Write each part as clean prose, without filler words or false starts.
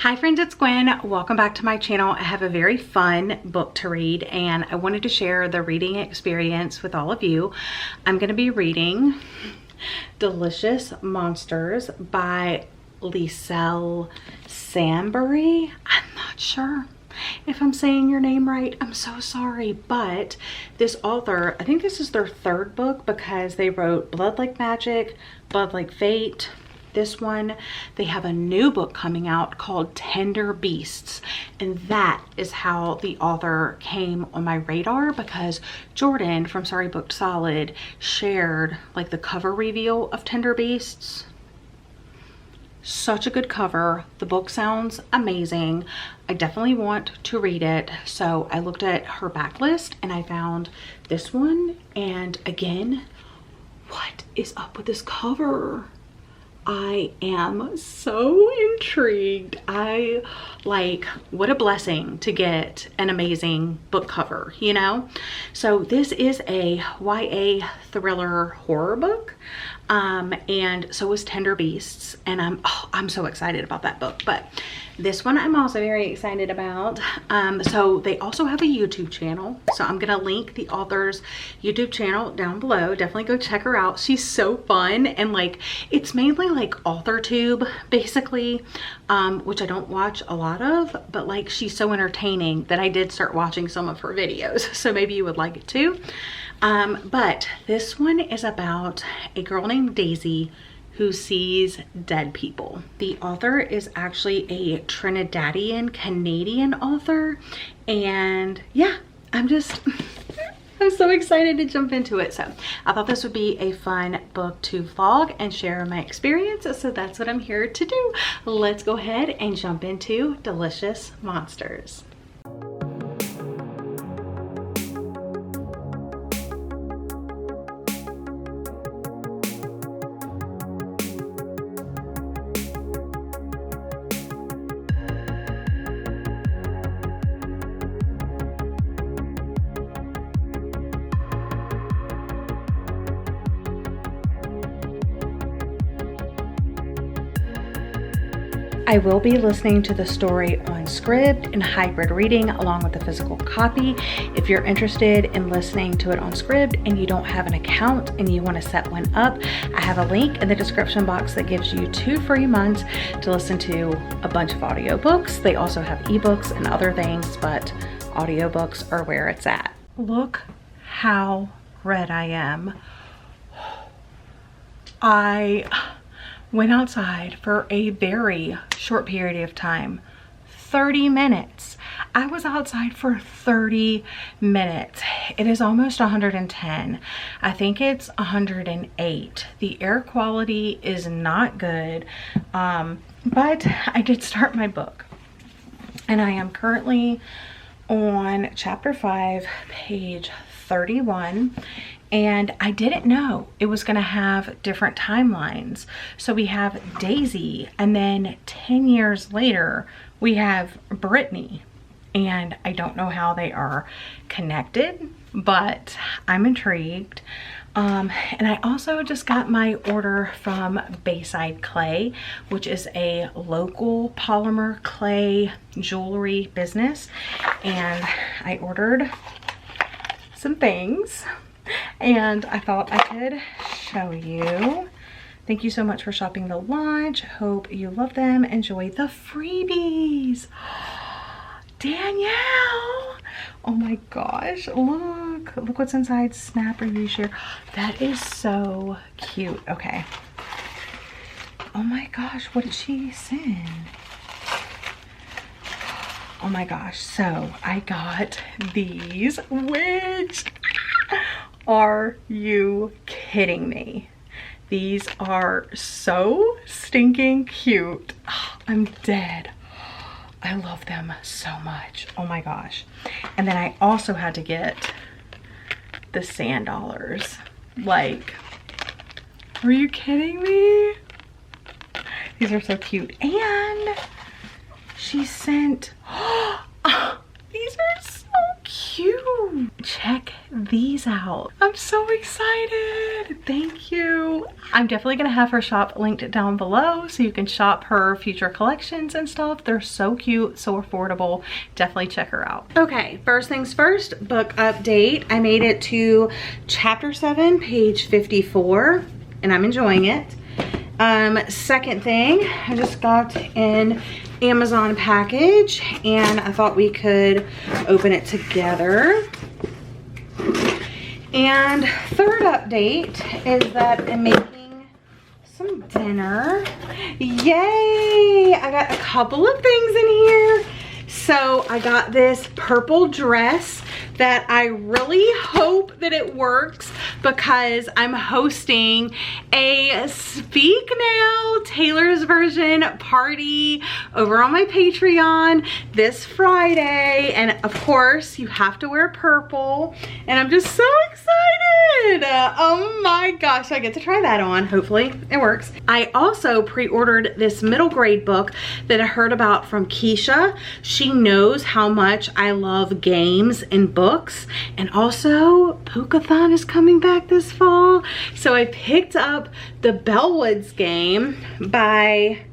Hi friends, it's Gwen. Welcome back to my channel. I have a very fun book to read and I wanted to share the reading experience with all of you. I'm going to be reading Delicious Monsters by Liselle Sambury. I'm not sure if I'm saying your name right. I'm so sorry, but this author, I think this is their third book because they wrote Blood Like Magic, Blood Like Fate. This one, they have a new book coming out called Tender Beasts, and that is how the author came on my radar because Jordan from Sorry Booked Solid shared like the cover reveal of Tender Beasts. Such a good cover. The book sounds amazing. I definitely want to read it. So I looked at her backlist and I found this one, and again, what is up with this cover? I am so intrigued. What a blessing to get an amazing book cover, you know? So this is a YA thriller horror book. And so is Tender Beasts, and I'm so excited about that book. But this one I'm also very excited about. So they also have a YouTube channel, so I'm gonna link the author's YouTube channel down below. Definitely go check her out. She's so fun, and like it's mainly like AuthorTube basically, which I don't watch a lot of, but like she's so entertaining that I did start watching some of her videos, so maybe you would like it too. But this one is about a girl named Daisy who sees dead people. The author is actually a Trinidadian Canadian author, and yeah, I'm so excited to jump into it. So I thought this would be a fun book to vlog and share my experience, so that's what I'm here to do. Let's go ahead and jump into Delicious Monsters. I will be listening to the story on Scribd and hybrid reading along with the physical copy. If you're interested in listening to it on Scribd and you don't have an account and you want to set one up, I have a link in the description box that gives you 2 free months to listen to a bunch of audiobooks. They also have ebooks and other things, but audiobooks are where it's at. Look how red I am. I went outside for a very short period of time, 30 minutes. I was outside for 30 minutes. It is almost 110. I think it's 108. The air quality is not good, but I did start my book and I am currently on chapter 5, page 31. And I didn't know it was gonna have different timelines. So we have Daisy, and then 10 years later, we have Brittany. And I don't know how they are connected, but I'm intrigued. And I also just got my order from Bayside Clay, which is a local polymer clay jewelry business. And I ordered some things, and I thought I could show you. Thank you so much for shopping the launch. Hope you love them. Enjoy the freebies. Danielle, oh my gosh, look what's inside. Snap or reshare. That is so cute. Okay, oh my gosh, what did she send? Oh my gosh, so I got these, which are you kidding me? These are so stinking cute. I'm dead. I love them so much. Oh my gosh. And then I also had to get the sand dollars. Like, are you kidding me? These are so cute. And she sent, these are so cute. cute. Check these out. I'm so excited. Thank you. I'm definitely gonna have her shop linked down below so you can shop her future collections and stuff. They're so cute, so affordable. Definitely check her out. Okay, first things first, book update. I made it to chapter 7, page 54, and I'm enjoying it. Second thing, I just got an Amazon package and I thought we could open it together. And third update is that I'm making some dinner. Yay! I got a couple of things in here. So I got this purple dress that I really hope that it works because I'm hosting a Speak Now Taylor's version party over on my Patreon this Friday. And of course you have to wear purple and I'm just so excited. Oh my gosh, I get to try that on. Hopefully it works. I also pre-ordered this middle grade book that I heard about from Keisha. She knows how much I love games and books, and also Book-a-thon is coming back this fall. So I picked up the Bellwoods game by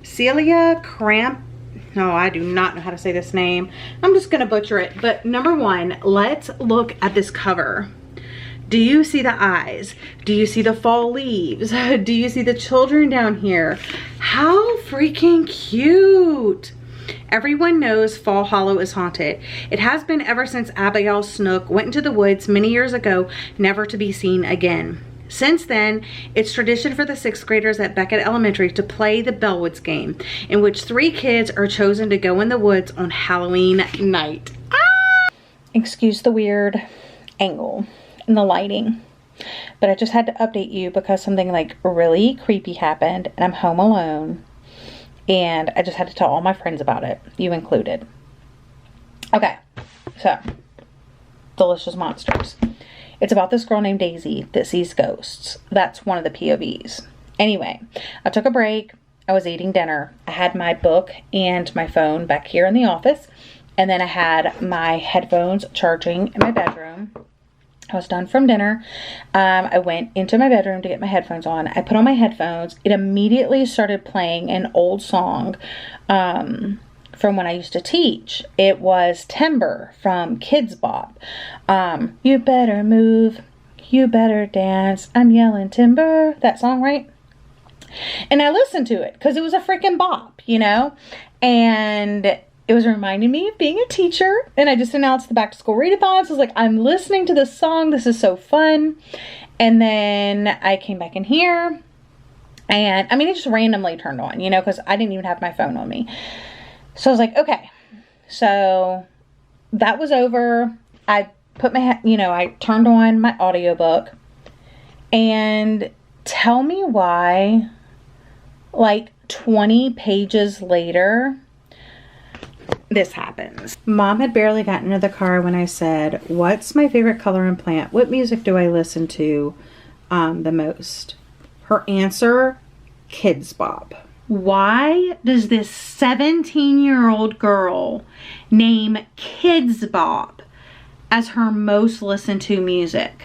𝒎𝒂𝒏𝒂𝒔. No, I do not know how to say this name. I'm just gonna butcher it. But number one, let's look at this cover. Do you see the eyes? Do you see the fall leaves? Do you see the children down here? How freaking cute. Everyone knows Fall Hollow is haunted. It has been ever since Abigail Snook went into the woods many years ago, never to be seen again. Since then, it's tradition for the 6th graders at Beckett Elementary to play the Bellwoods game, in which 3 kids are chosen to go in the woods on Halloween night. Ah! Excuse the weird angle and the lighting, but I just had to update you because something like really creepy happened and I'm home alone. And I just had to tell all my friends about it, you included. Okay, so, Delicious Monsters. It's about this girl named Daisy that sees ghosts. That's one of the POVs. Anyway, I took a break. I was eating dinner. I had my book and my phone back here in the office. And then I had my headphones charging in my bedroom. I was done from dinner. I went into my bedroom to get my headphones on. I put on my headphones. It immediately started playing an old song from when I used to teach. It was Timber from 𝒂𝒏𝒏𝒄𝒂𝒔. You better move. You better dance. I'm yelling timber. That song, right? And I listened to it because it was a freaking bop, you know? And it was reminding me of being a teacher, and I just announced the back to school readathon. So I was like, I'm listening to this song. This is so fun. And then I came back in here and I mean, it just randomly turned on, you know, because I didn't even have my phone on me. So I was like, okay, so that was over. I put my, you know, I turned on my audiobook, and tell me why, like 20 pages later, this happens. Mom had barely gotten into the car when I said, what's my favorite color and plant? What music do I listen to the most? Her answer, 𝒂𝒏𝒏𝒄. Why does this 17-year-old girl name 𝒂𝒏𝒏𝒄 as her most listened to music?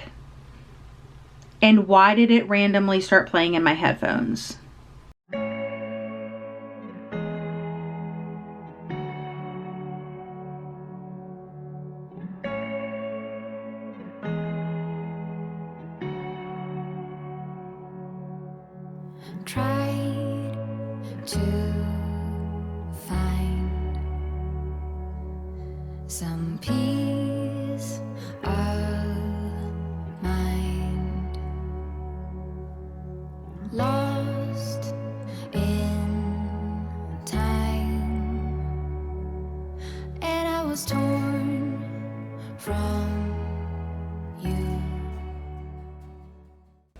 And why did it randomly start playing in my headphones? Tried to find some peace of mind, lost in time, and I was torn from you.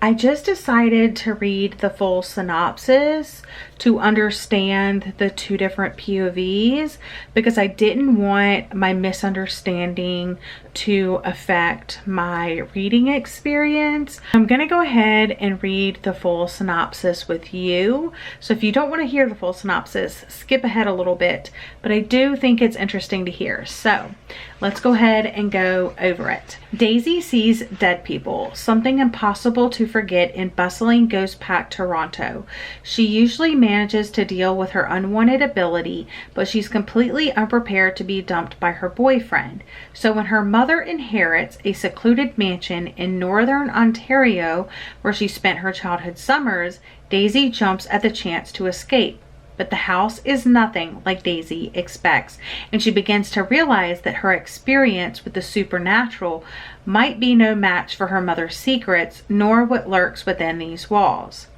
I just decided to read the full synopsis to understand the 2 different POVs because I didn't want my misunderstanding to affect my reading experience. I'm gonna go ahead and read the full synopsis with you. So if you don't want to hear the full synopsis, skip ahead a little bit, but I do think it's interesting to hear. So let's go ahead and go over it. Daisy sees dead people, something impossible to forget in bustling ghost-packed Toronto. She usually manages to deal with her unwanted ability, but she's completely unprepared to be dumped by her boyfriend. So when her mother inherits a secluded mansion in northern Ontario, where she spent her childhood summers, Daisy jumps at the chance to escape. But the house is nothing like Daisy expects, and she begins to realize that her experience with the supernatural might be no match for her mother's secrets, nor what lurks within these walls.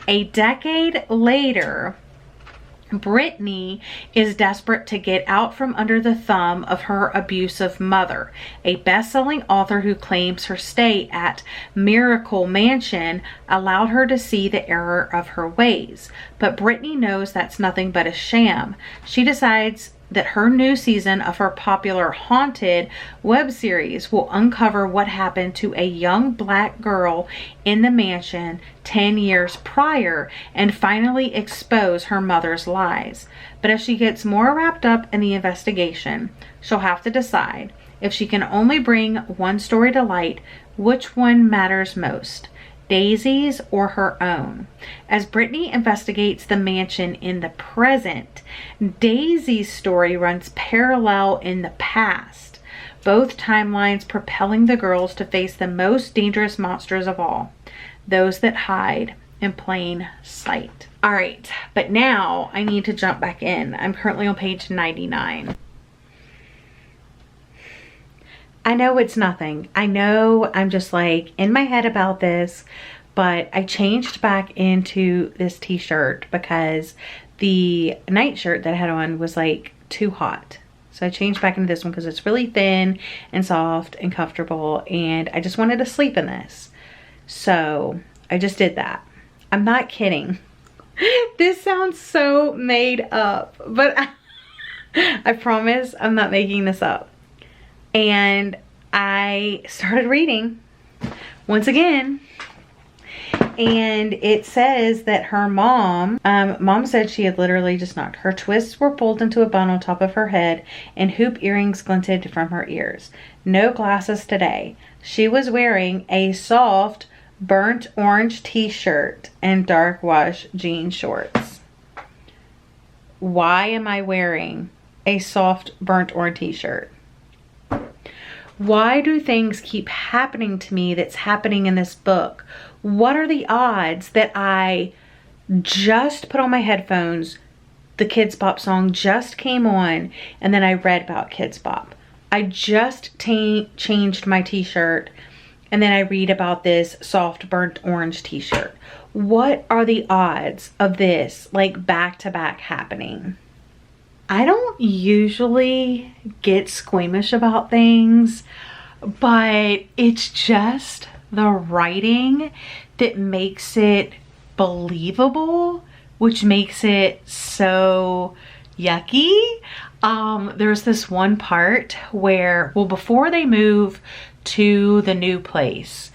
A decade later, Brittany is desperate to get out from under the thumb of her abusive mother. A best-selling author who claims her stay at Miracle Mansion allowed her to see the error of her ways. But Brittany knows that's nothing but a sham. She decides that her new season of her popular Haunted web series will uncover what happened to a young black girl in the mansion 10 years prior and finally expose her mother's lies. But as she gets more wrapped up in the investigation, she'll have to decide if she can only bring one story to light, which one matters most, Daisy's or her own. As Brittany investigates the mansion in the present, Daisy's story runs parallel in the past, both timelines propelling the girls to face the most dangerous monsters of all, those that hide in plain sight. All right, but now I need to jump back in. I'm currently on page 99. I know it's nothing. I know I'm just like in my head about this, but I changed back into this t-shirt because the nightshirt that I had on was like too hot. So I changed back into this one because it's really thin and soft and comfortable, and I just wanted to sleep in this. So I just did that. I'm not kidding. This sounds so made up, but I promise I'm not making this up. And I started reading once again, and it says that her mom said she had literally just knocked. Her twists were pulled into a bun on top of her head and hoop earrings glinted from her ears. No glasses today. She was wearing a soft burnt orange t-shirt and dark wash jean shorts. Why am I wearing a soft burnt orange t-shirt? Why do things keep happening to me that's happening in this book? What are the odds that I just put on my headphones, the Ksğ Bop song just came on, and then I read about Ksğ Bop. I just changed my t-shirt, and then I read about this soft burnt orange t-shirt. What are the odds of this like back to back happening? I don't usually get squeamish about things, but it's just the writing that makes it believable, which makes it so yucky. There's this one part where, well, before they move to the new place,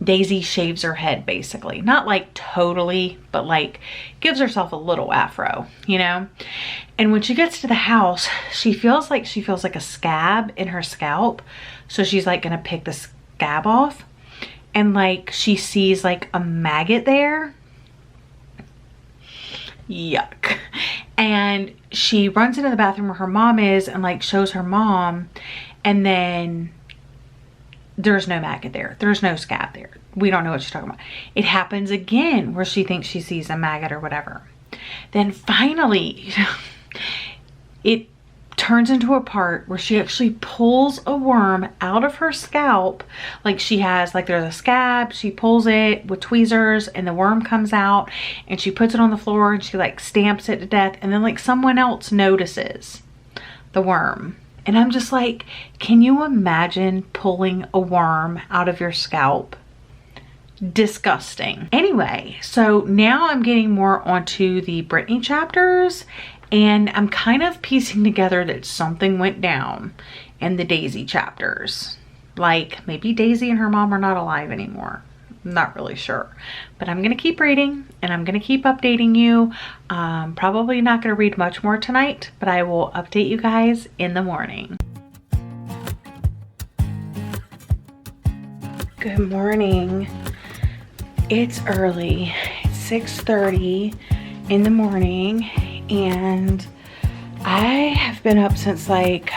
Daisy shaves her head basically. Not like totally, but like gives herself a little afro, you know? And when she gets to the house, she feels like a scab in her scalp. So she's like gonna pick the scab off. And like she sees like a maggot there. Yuck. And she runs into the bathroom where her mom is and like shows her mom, and then there's no maggot there. There's no scab there. We don't know what she's talking about. It happens again where she thinks she sees a maggot or whatever. Then finally, it turns into a part where she actually pulls a worm out of her scalp. Like she has, like there's a scab, she pulls it with tweezers and the worm comes out, and she puts it on the floor and she like stamps it to death, and then like someone else notices the worm. And I'm just like, can you imagine pulling a worm out of your scalp? Disgusting. Anyway, so now I'm getting more onto the Brittany chapters, and I'm kind of piecing together that something went down in the Daisy chapters. Like maybe Daisy and her mom are not alive anymore. Not really sure, but I'm gonna keep reading and I'm gonna keep updating you. Probably not gonna read much more tonight, but I will update you guys in the morning. Good morning. It's early. It's 6:30 in the morning and I have been up since like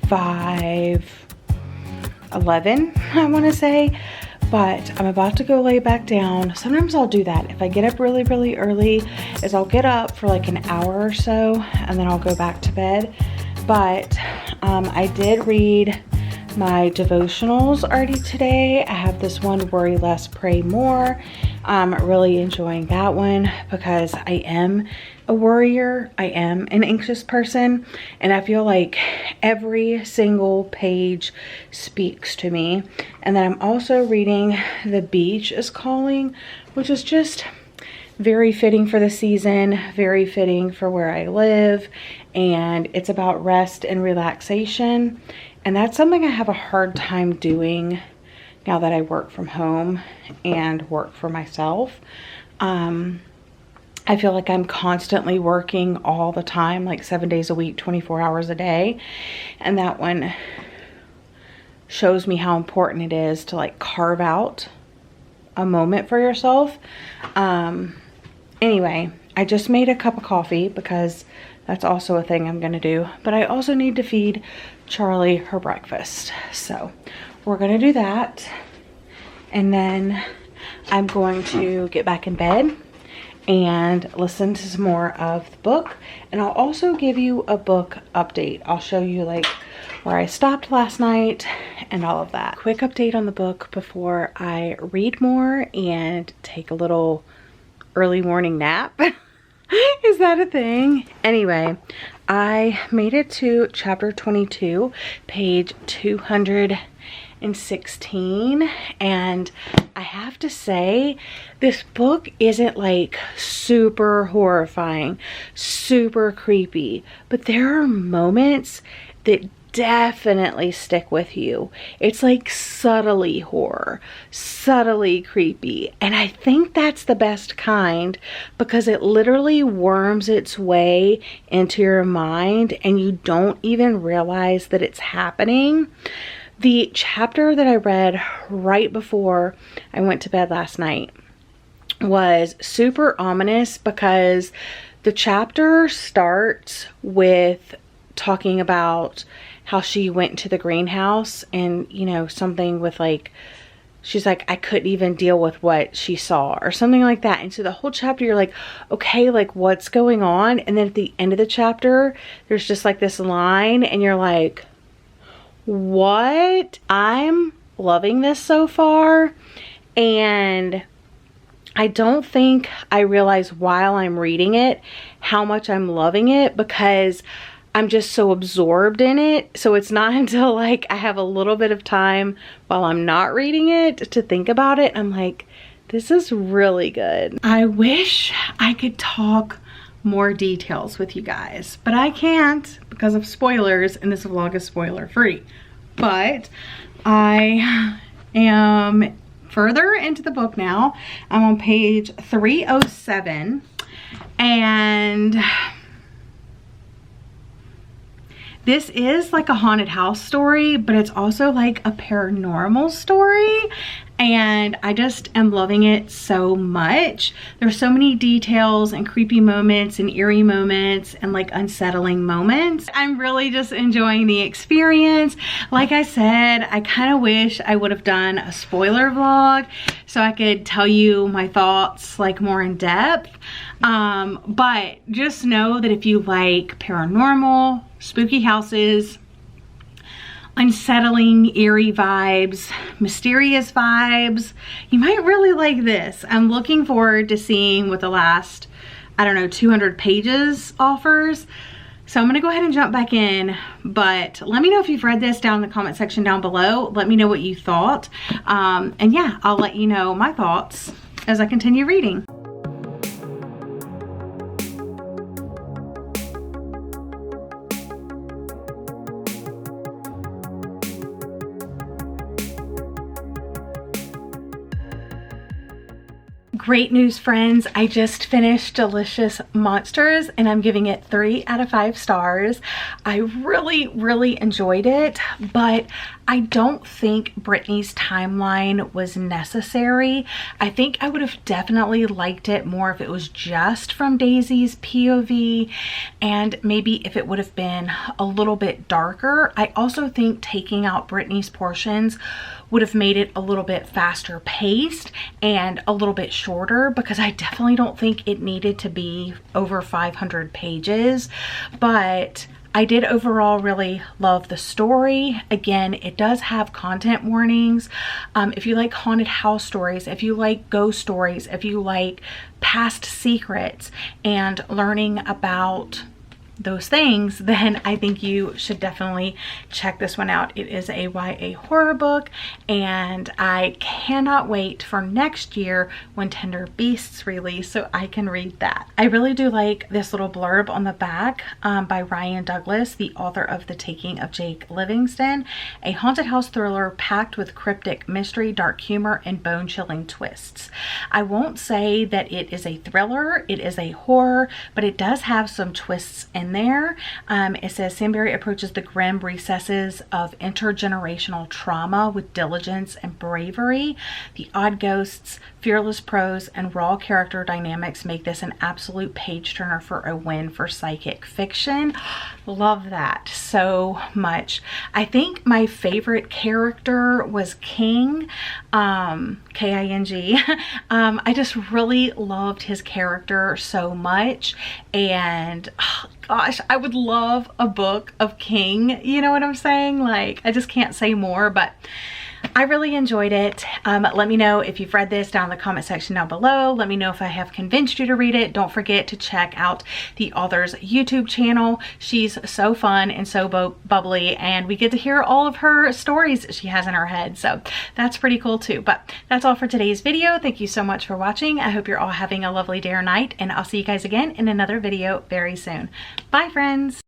5:11, I want to say, but I'm about to go lay back down. Sometimes I'll do that. If I get up really, really early, is I'll get up for like an hour or so and then I'll go back to bed. But I did read my devotionals already today. I have this one, Worry Less, Pray More. I'm really enjoying that one because I am a worrier. I am an anxious person and I feel like every single page speaks to me. And then I'm also reading The Beach is Calling, which is just very fitting for the season, very fitting for where I live, and it's about rest and relaxation. And that's something I have a hard time doing now that I work from home and work for myself. I feel like I'm constantly working all the time, like 7 days a week, 24 hours a day. And that one shows me how important it is to like carve out a moment for yourself. Anyway, I just made a cup of coffee because that's also a thing I'm gonna do. But I also need to feed Charlie her breakfast. So we're gonna do that. And then I'm going to get back in bed and listen to some more of the book. And I'll also give you a book update. I'll show you like where I stopped last night and all of that. Quick update on the book before I read more and take a little early morning nap. Is that a thing? Anyway, I made it to chapter 22, page 216, and I have to say, this book isn't like super horrifying, super creepy, but there are moments that definitely stick with you. It's like subtly horror, subtly creepy. And I think that's the best kind because it literally worms its way into your mind and you don't even realize that it's happening. The chapter that I read right before I went to bed last night was super ominous because the chapter starts with talking about how she went to the greenhouse and, you know, something with like, she's like, I couldn't even deal with what she saw or something like that. And so the whole chapter, you're like, okay, like what's going on? And then at the end of the chapter, there's just like this line and you're like, what? I'm loving this so far. And I don't think I realize while I'm reading it, how much I'm loving it because I'm just so absorbed in it. So it's not until like I have a little bit of time while I'm not reading it to think about it. I'm like, this is really good. I wish I could talk more details with you guys, but I can't because of spoilers and this vlog is spoiler free. But I am further into the book now. I'm on page 307 and this is like a haunted house story, but it's also like a paranormal story. And I just am loving it so much. There's so many details and creepy moments and eerie moments and like unsettling moments. I'm really just enjoying the experience. Like I said, I kind of wish I would have done a spoiler vlog so I could tell you my thoughts like more in depth. But just know that if you like paranormal, spooky houses, unsettling, eerie vibes, mysterious vibes, you might really like this. I'm looking forward to seeing what the last, I don't know, 200 pages offers. So I'm gonna go ahead and jump back in, but let me know if you've read this down in the comment section down below. Let me know what you thought. And yeah, I'll let you know my thoughts as I continue reading. Great news, friends. I just finished Delicious Monsters and I'm giving it 3 out of 5 stars. I really enjoyed it, but I don't think Brittany's timeline was necessary. I think I would have definitely liked it more if it was just from Daisy's POV, and maybe if it would have been a little bit darker. I also think taking out Brittany's portions would have made it a little bit faster paced and a little bit shorter, because I definitely don't think it needed to be over 500 pages. But I did overall really love the story. Again, it does have content warnings. If you like haunted house stories, if you like ghost stories, if you like past secrets and learning about those things, then I think you should definitely check this one out. It is a YA horror book, and I cannot wait for next year when Tender Beasts release so I can read that. I really do like this little blurb on the back by Ryan Douglas, the author of The Taking of Jake Livingston, a haunted house thriller packed with cryptic mystery, dark humor, and bone-chilling twists. I won't say that it is a thriller, it is a horror, but it does have some twists in there. It says Sambury approaches the grim recesses of intergenerational trauma with diligence and bravery. The odd ghosts, fearless prose, and raw character dynamics make this an absolute page turner for a win for psychic fiction. Love that so much. I think my favorite character was King, K-I-N-G. I just really loved his character so much, and gosh, I would love a book of King. You know what I'm saying? Like, I just can't say more, but I really enjoyed it. Let me know if you've read this down in the comment section down below. Let me know if I have convinced you to read it. Don't forget to check out the author's YouTube channel. She's so fun and so bubbly, and we get to hear all of her stories she has in her head. So that's pretty cool too. But that's all for today's video. Thank you so much for watching. I hope you're all having a lovely day or night, and I'll see you guys again in another video very soon. Bye, friends.